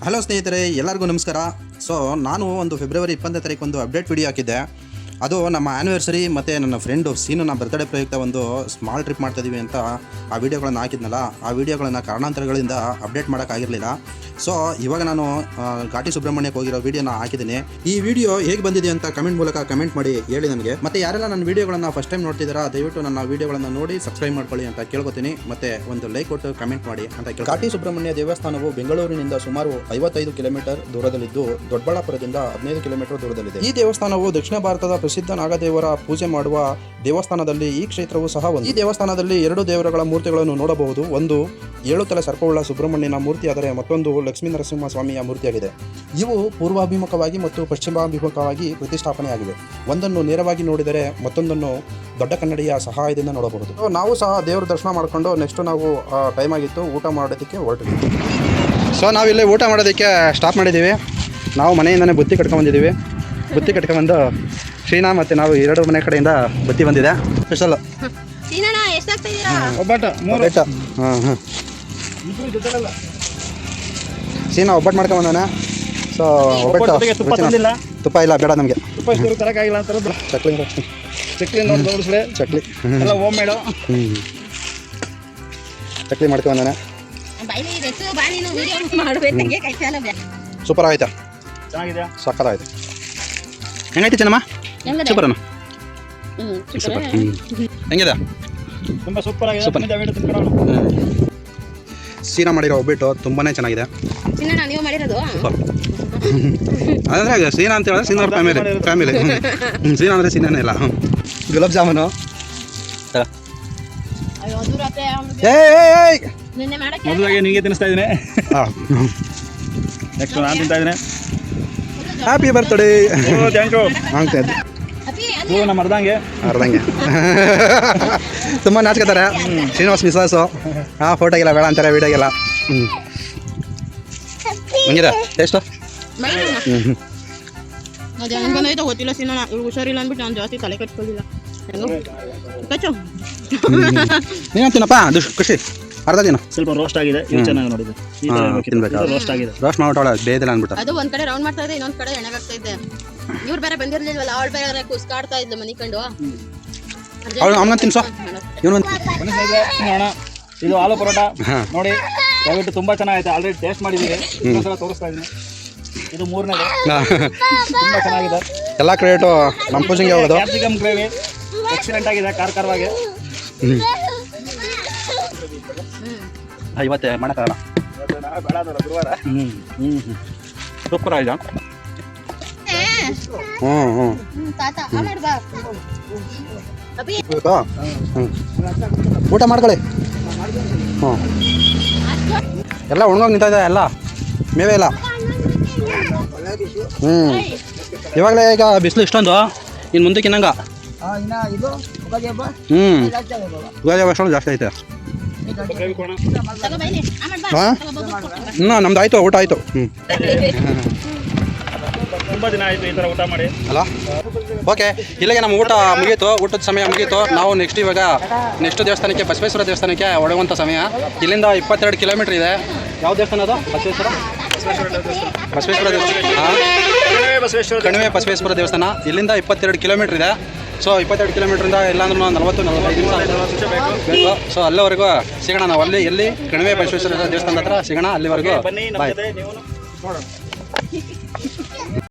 Hello ಸ್ನೇಹಿತರೆ, ಎಲ್ಲರಿಗೂ ನಮಸ್ಕಾರ. ನಾನು ಒಂದು ಫೆಬ್ರವರಿ 20ನೇ ತಾರೀಕು ಒಂದು ಅಪ್ಡೇಟ್ ವಿಡಿಯೋ ಹಾಕಿದ್ದೆ. ಅದು ನಮ್ಮ ಆ್ಯನಿವರ್ಸರಿ ಮತ್ತು ನನ್ನ ಫ್ರೆಂಡು ಸೀನನ ಬರ್ತ್ಡೇ ಪ್ರಯುಕ್ತ ಒಂದು ಸ್ಮಾಲ್ ಟ್ರಿಪ್ ಮಾಡ್ತಾಯಿದ್ದೀವಿ ಅಂತ ಆ ವಿಡಿಯೋಗಳನ್ನು ಹಾಕಿದ್ನಲ್ಲ. ಆ ವಿಡಿಯೋಗಳನ್ನು ಕಾರಣಾಂತರಗಳಿಂದ ಅಪ್ಡೇಟ್ ಮಾಡೋಕ್ಕಾಗಿರಲಿಲ್ಲ. ಇವಾಗ ನಾನು ಘಾಟಿ ಸುಬ್ರಹ್ಮಣ್ಯಕ್ಕೆ ಹೋಗಿರೋ ವಿಡಿಯೋನ ಹಾಕಿದ್ದೀನಿ. ಈ ವಿಡಿಯೋ ಹೇಗೆ ಬಂದಿದೆ ಅಂತ ಕಮೆಂಟ್ ಮೂಲಕ ಕಮೆಂಟ್ ಮಾಡಿ ಹೇಳಿ ನನಗೆ. ಮತ್ತು ಯಾರೆಲ್ಲ ನನ್ನ ವಿಡಿಯೋಗಳನ್ನು ಫಸ್ಟ್ ಟೈಮ್ ನೋಡ್ತಿದ್ದೀರಾ, ದಯವಿಟ್ಟು ನನ್ನ ವಿಡಿಯೋಗಳನ್ನು ನೋಡಿ ಸಬ್ಸ್ಕ್ರೈಬ್ ಮಾಡ್ಕೊಳ್ಳಿ ಅಂತ ಕೇಳ್ಕೊತೀನಿ. ಮತ್ತು ಒಂದು ಲೈಕ್ ಕೊಟ್ಟು ಕಮೆಂಟ್ ಮಾಡಿ ಅಂತ ಕೇಳಿ. ಘಾಟಿ ಸುಬ್ರಹ್ಮಣ್ಯ ದೇವಸ್ಥಾನವು ಬೆಂಗಳೂರಿನಿಂದ ಸುಮಾರು 55 ಕಿಲೋಮೀಟರ್ ದೂರದಲ್ಲಿದ್ದು ದೊಡ್ಡಬಳ್ಳಾಪುರದಿಂದ 15 ಕಿಲೋಮೀಟರ್ ದೂರದಲ್ಲಿದೆ. ಈ ದೇವಸ್ಥಾನವು ದಕ್ಷಿಣ ಭಾರತದ ಪ್ರಸಿದ್ಧ ನಾಗದೇವರ ಪೂಜೆ ಮಾಡುವ ದೇವಸ್ಥಾನದಲ್ಲಿ ಈ ಕ್ಷೇತ್ರವು ಸಹ ಒಂದು. ಈ ದೇವಸ್ಥಾನದಲ್ಲಿ 2 ದೇವರುಗಳ ಮೂರ್ತಿಗಳನ್ನು ನೋಡಬಹುದು. ಒಂದು 7 ತಲೆ ಸರ್ಪವುಳ್ಳ ಸುಬ್ರಹ್ಮಣ್ಯನ ಮೂರ್ತಿಯಾದರೆ ಮತ್ತೊಂದು ಲಕ್ಷ್ಮೀ ನರಸಿಂಹ ಸ್ವಾಮಿಯ ಮೂರ್ತಿಯಾಗಿದೆ. ಇವು ಪೂರ್ವಾಭಿಮುಖವಾಗಿ ಮತ್ತು ಪಶ್ಚಿಮಾಭಿಮುಖವಾಗಿ ಪ್ರತಿಷ್ಠಾಪನೆಯಾಗಿವೆ. ಒಂದನ್ನು ನೇರವಾಗಿ ನೋಡಿದರೆ ಮತ್ತೊಂದನ್ನು ದೊಡ್ಡ ಕನ್ನಡಿಯ ಸಹಾಯದಿಂದ ನೋಡಬಹುದು. ನಾವು ಸಹ ದೇವರ ದರ್ಶನ ಮಾಡಿಕೊಂಡು ನೆಕ್ಸ್ಟ್ ನಾವು ಟೈಮ್ ಆಗಿತ್ತು, ಊಟ ಮಾಡೋದಕ್ಕೆ ಹೊರಟಿದ್ವಿ. ನಾವಿಲ್ಲಿ ಊಟ ಮಾಡೋದಕ್ಕೆ ಸ್ಟಾಪ್ ಮಾಡಿದ್ದೀವಿ. ನಾವು ಮನೆಯಿಂದನೇ ಬುತ್ತಿ ಕಟ್ಕೊಂಡ್ಬಂದಿದ್ದೀವಿ. ಬುತ್ತಿ ಕಟ್ಕೊಂಡ್ಬಂದು ಶ್ರೀನಾ ಮತ್ತು ನಾವು 2 ಮನೆ ಕಡೆಯಿಂದ ಬುತ್ತಿ ಬಂದಿದೆ. ಸ್ಪೆಷಲ್ ಒಬ್ಬಟ್ಟು. ಸೀನಾ ಒಬ್ಬಟ್ಟು ಮಾಡ್ಕೊಂಬಂದಾನೆ. ಒಬ್ಬಟ್ಟು ತುಪ್ಪ ಇಲ್ಲ, ಬೇಡ ನಮಗೆ. ಚಕ್ಲಿ ಚಕ್ಲಿ ಚಕ್ಲಿ ಮಾಡ್ಕೊಂಬಂದಾನೆ. ಸೂಪರ್ ಆಯ್ತಾ? ಸಕ್ಕತ್ ಆಯ್ತು. ಹೆಂಗೈತಿ ಚೆನ್ನಮ್ಮ? ಸೂಪರ್ ಅಣ್ಣ, ಸೂಪರ್. ಹೆಂಗಿದೆ? ತುಂಬ ಸೂಪರ್ ಆಗಿದೆ. ಸೀನಾ ಮಾಡಿರೋ ಒಬ್ಬಿಟ್ಟು ತುಂಬಾನೇ ಚೆನ್ನಾಗಿದೆ. ಅಂದರೆ ಸೀನಾ ಅಂತ ಹೇಳಿದ್ರೆ ಸೀನಾ ಫ್ಯಾಮಿಲಿ. ಸೀನಾ ಅಂದರೆ ಸೀನಾನೇ ಇಲ್ಲ. ಗುಲಾಬ್ ಜಾಮೂನು ಮೊದಲಾಗಿ ನಿಮಗೆ ತಿನ್ನಿಸ್ತಾ ಇದ್ದೀನಿ. ನೆಕ್ಸ್ಟ್ ನಾನು ತಿಂತಾ ಇದ್ದೀನಿ. Happy birthday. Thank you. ನಮ್ಮ ಅರ್ಧಂಗೆ ತುಂಬ ನಾಚ್ಕೋತಾರೆ. ಶ್ರೀನಿವಾಸ್ ಮಿಸಾಸು ಫೋಟೋಗೆಲ್ಲ ಬೇಡ ಅಂತಾರೆ, ವೀಡಿಯೋಗೆಲ್ಲ. ಹಂಗಿದೆ ಟೇಸ್ಟು. ಗೊತ್ತಿಲ್ಲ ಸಿನ ಹುಷಾರಿಲ್ಲ ಅಂದ್ಬಿಟ್ಟು ನಾನು ಜಾಸ್ತಿ ತಲೆ ಕಟ್ಕೊಳ್ಳಿಲ್ಲ. ನೀನಂತೀನಪ್ಪ ಖುಷಿ. ಅರ್ಧ ದಿನ ಸ್ವಲ್ಪ ರೋಸ್ಟ್ ಆಗಿದೆ. ಚೆನ್ನಾಗಿ ನೋಡಿದೆ. ರೋಸ್ಟ್ ಆಗಿದೆ. ರೋಸ್ಟ್ ಮಾಡ್ಬಿಟ್ಟವಳ ಬೇದಿಲ್ಲ ಅಂದ್ಬಿಟ್ಟು. ಅದು ಒಂದ್ ಕಡೆ ರೌಂಡ್ ಮಾಡ್ತಾ ಇದೆ, ಇನ್ನೊಂದ್ ಕಡೆ ಎಣ್ಣೆಗಾಗ್ತಾ ಇದ್ದೆ. ಇವ್ರು ಬೇರೆ ಬಂದಿರ್ಲಿಲ್ವಲ್ಲ, ಅವಳು ಬೇರೆ ಕುಸ್ಕಾಡ್ತಾ ಇದ್ಲು ಮನಿ ಕಂಡು. ಅವನ ತಿನ್ಸೋ. ಇದು ಆಲೂ ಪರೋಟ ನೋಡಿ, ದಯವಿಟ್ಟು ತುಂಬಾ ಚೆನ್ನಾಗೈತೆ. ಆಲ್ರೆಡಿ ಟೇಸ್ಟ್ ಮಾಡಿದ್ದೀವಿ, ಇನ್ನೊಂದ್ಸಲ ತೋರಿಸ್ತಾ ಇದ್ದೀನಿ. ಇದು 3ನೇದು. ತುಂಬಾ ಚೆನ್ನಾಗಿದೆ. ಎಲ್ಲ ಕ್ರೆಡಿಟು ನಮ್ಮ ಪೂಜೆಗೆ ಹೋಗೋದು. ಕ್ಯಾಪ್ಸಿಕಮ್ ಗ್ರೇವಿ ಎಕ್ಸಲೆಂಟ್ ಆಗಿದೆ, ಖಾರವಾಗಿ. ಇವತ್ತೇ ಮಾಡೋಕ್ಕಾಗಲ್ಲ. ಸೂಪರ್ ಆಗಿದೆ. ಊಟ ಮಾಡ್ಕೊಳ್ಳಿ. ಎಲ್ಲ ಒಣಗೋಗಿ ನಿಂತ ಇದೆ, ಎಲ್ಲ ಮೇವೇ ಇಲ್ಲ. ಇವಾಗಲೇ ಈಗ ಬಿಸಿಲು ಇಷ್ಟೊಂದು, ಇನ್ನು ಮುಂದಕ್ಕೆ ಇನ್ನಂಗ. ಯುಗಾದಿ ಹಬ್ಬ ಅಷ್ಟೊಂದು ಜಾಸ್ತಿ ಐತೆ. ನಮ್ದು ಆಯಿತು, ಊಟ ಆಯಿತು. ತುಂಬ ದಿನ ಆಯಿತು ಈ ಥರ ಊಟ ಮಾಡಿ ಅಲ್ಲ. ಓಕೆ, ಇಲ್ಲಿಗೆ ನಮ್ಮ ಊಟ ಮುಗೀತು, ಊಟದ ಸಮಯ ಮುಗೀತು. ನಾವು ಇವಾಗ ನೆಕ್ಸ್ಟ್ ದೇವಸ್ಥಾನಕ್ಕೆ, ಬಸವೇಶ್ವರ ದೇವಸ್ಥಾನಕ್ಕೆ ಹೊಡೆಯುವಂಥ ಸಮಯ. ಇಲ್ಲಿಂದ 22 ಕಿಲೋಮೀಟ್ರ್ ಇದೆ. ಯಾವ ದೇವಸ್ಥಾನ ಅದು? ಬಸವೇಶ್ವರ ದೇವಸ್ಥಾನ, ಕಣಿವೆ ಬಸವೇಶ್ವರ ದೇವಸ್ಥಾನ. ಇಲ್ಲಿಂದ 22 ಕಿಲೋಮೀಟ್ರ್ ಇದೆ. 22 ಕಿಲೋಮೀಟ್ರಿಂದ ಇಲ್ಲಾಂದ್ರೂ 40-45 ನಿಮಿಷ ಬೇಕು. ಅಲ್ಲಿವರೆಗೂ ಸಿಗೋಣ. ನಾವು ಎಲ್ಲಿ ಕಣಿವೆ ಬಸವೇಶ್ವರ ದೇವಸ್ಥಾನದ ಹತ್ರ ಸಿಗೋಣ. ಅಲ್ಲಿವರೆಗೂ ಬಾಯ್.